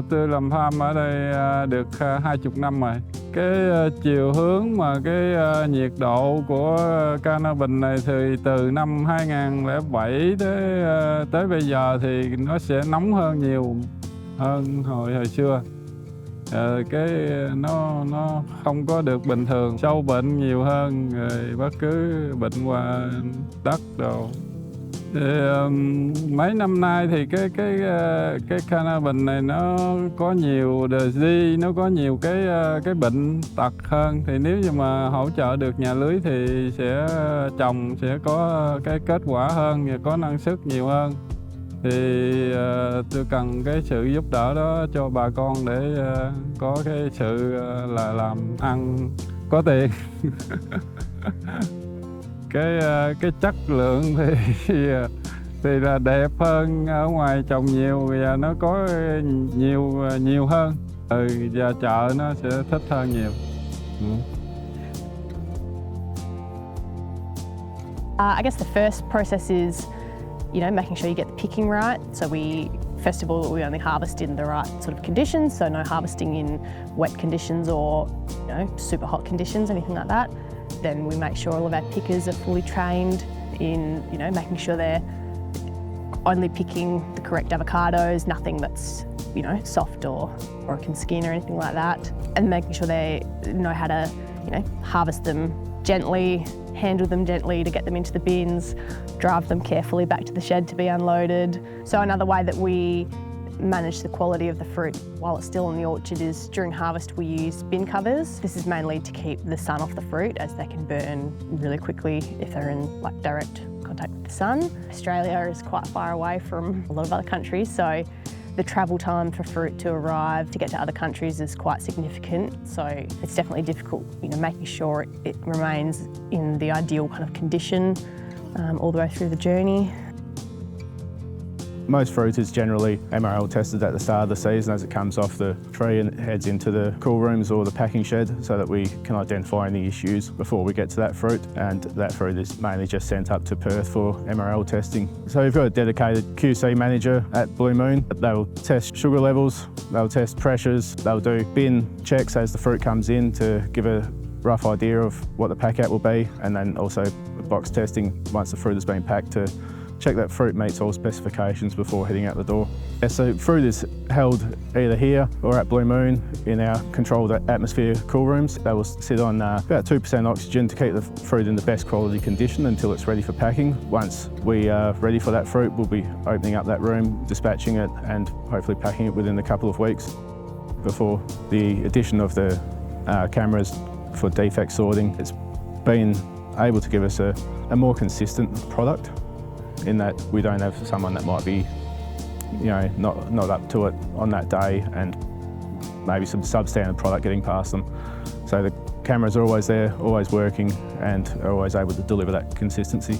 Tôi làm farm ở đây được 20 năm rồi. Cái chiều hướng mà cái nhiệt độ của Cana Bình này thì từ năm 2007 tới bây giờ thì nó sẽ nóng hơn nhiều hơn hồi xưa. Cái nó không có được bình thường, sâu bệnh nhiều hơn, rồi bất cứ bệnh qua đất đồ. Thì, mấy năm nay thì cái Cana Bình này nó có nhiều disease, nó có nhiều cái bệnh tật hơn. Thì nếu như mà hỗ trợ được nhà lưới thì trồng sẽ có cái kết quả hơn và có năng suất nhiều hơn. Thì tôi cần cái sự giúp đỡ đó cho bà con để có cái sự là làm ăn có tiền. Cái chất lượng thì là đẹp hơn ở ngoài trồng nhiều và nó có nhiều hơn. Và chợ nó sẽ thích hơn nhiều. I guess the first process is, making sure you get the picking right. So first of all, we only harvest in the right sort of conditions. So no harvesting in wet conditions or, super hot conditions, anything like that. Then we make sure all of our pickers are fully trained in, making sure they're only picking the correct avocados, nothing that's, soft or can skin or anything like that. And making sure they know how to, harvest them gently, handle them gently to get them into the bins, drive them carefully back to the shed to be unloaded. So another way that we manage the quality of the fruit while it's still in the orchard is during harvest we use bin covers. This is mainly to keep the sun off the fruit, as they can burn really quickly if they're in direct contact with the sun. Australia is quite far away from a lot of other countries, so the travel time for fruit to arrive to get to other countries is quite significant. So it's definitely difficult, making sure it remains in the ideal kind of condition all the way through the journey. Most fruit is generally MRL tested at the start of the season as it comes off the tree and heads into the cool rooms or the packing shed, so that we can identify any issues before we get to that fruit, and that fruit is mainly just sent up to Perth for MRL testing. So we've got a dedicated QC manager at Blue Moon. They'll test sugar levels, they'll test pressures, they'll do bin checks as the fruit comes in to give a rough idea of what the pack out will be, and then also box testing once the fruit has been packed to check that fruit meets all specifications before heading out the door. So fruit is held either here or at Blue Moon in our controlled atmosphere cool rooms. They will sit on about 2% oxygen to keep the fruit in the best quality condition until it's ready for packing. Once we are ready for that fruit, we'll be opening up that room, dispatching it, and hopefully packing it within a couple of weeks. Before the addition of the cameras for defect sorting, it's been able to give us a more consistent product, in that we don't have someone that might be, not up to it on that day, and maybe some substandard product getting past them. So the cameras are always there, always working, and are always able to deliver that consistency.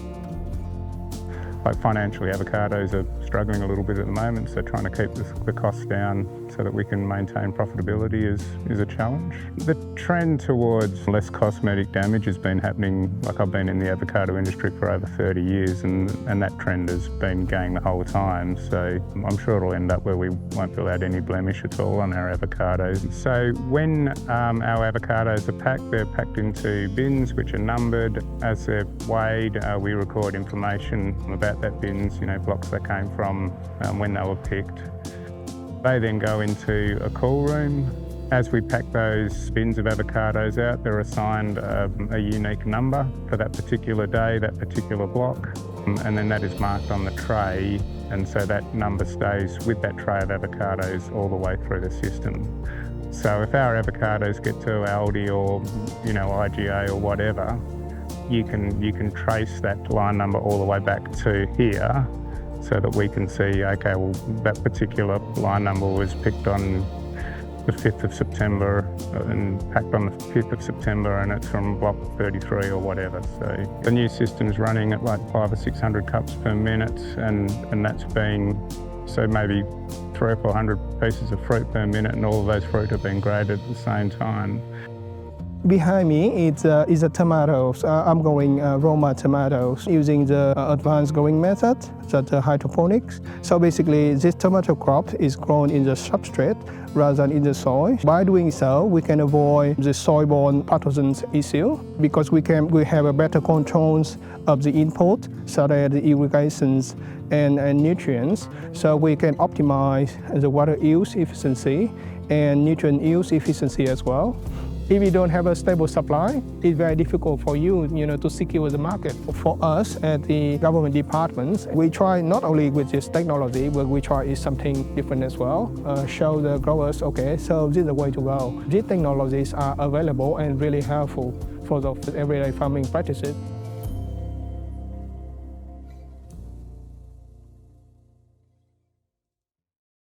Like financially, avocados are struggling a little bit at the moment, so trying to keep the costs down so that we can maintain profitability is a challenge. The trend towards less cosmetic damage has been happening, like I've been in the avocado industry for over 30 years and that trend has been going the whole time, so I'm sure it'll end up where we won't feel out any blemish at all on our avocados. So when our avocados are packed, they're packed into bins which are numbered. As they're weighed, we record information about that bins, blocks they came from, when they were picked. They then go into a cool room. As we pack those bins of avocados out, they're assigned a unique number for that particular day, that particular block, and then that is marked on the tray, and so that number stays with that tray of avocados all the way through the system. So if our avocados get to Aldi or IGA or whatever, you can trace that line number all the way back to here, so that we can see, okay, well, that particular line number was picked on the 5th of September and packed on the 5th of September, and it's from block 33 or whatever. So the new system's running at like 500 or 600 cups per minute, and that's been, so maybe 300 or 400 pieces of fruit per minute, and all of those fruit have been graded at the same time. Behind me is a tomatoes. I'm growing Roma tomatoes using the advanced growing method, that's hydroponics. So basically, this tomato crop is grown in the substrate rather than in the soil. By doing so, we can avoid the soil-borne pathogens issue because we have a better controls of the input, such as the irrigations and nutrients. So we can optimize the water use efficiency and nutrient use efficiency as well. If you don't have a stable supply, it's very difficult for you, to secure the market. For us at the government departments, we try not only with this technology, but we try something different as well. Show the growers, okay, so this is the way to go. These technologies are available and really helpful for the everyday farming practices.